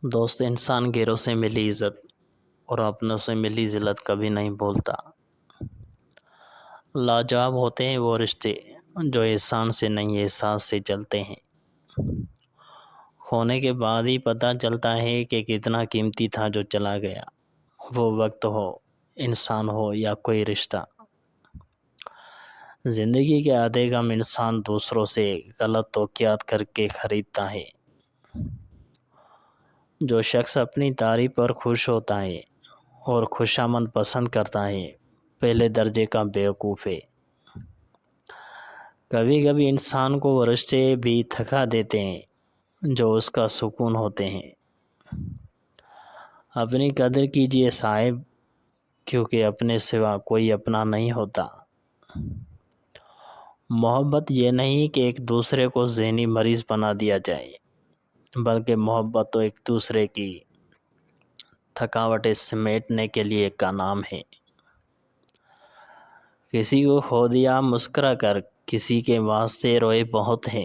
دوست انسان غیروں سے ملی عزت اور اپنوں سے ملی ذلت کبھی نہیں بھولتا۔ لاجواب ہوتے ہیں وہ رشتے جو احسان سے نہیں احساس سے چلتے ہیں۔ کھونے کے بعد ہی پتہ چلتا ہے کہ کتنا قیمتی تھا جو چلا گیا، وہ وقت ہو، انسان ہو یا کوئی رشتہ۔ زندگی کے آدھے غم انسان دوسروں سے غلط توقعات کر کے خریدتا ہے۔ جو شخص اپنی تعریف پر خوش ہوتا ہے اور خوشامد پسند کرتا ہے، پہلے درجے کا بیوقوف ہے۔ کبھی کبھی انسان کو وہ رشتے بھی تھکا دیتے ہیں جو اس کا سکون ہوتے ہیں۔ اپنی قدر کیجئے صاحب، کیونکہ اپنے سوا کوئی اپنا نہیں ہوتا۔ محبت یہ نہیں کہ ایک دوسرے کو ذہنی مریض بنا دیا جائے، بلکہ محبت تو ایک دوسرے کی تھکاوٹیں سمیٹنے کے لیے کا نام ہے۔ کسی کو کھو دیا مسکرا کر، کسی کے واسطے روئے بہت ہیں۔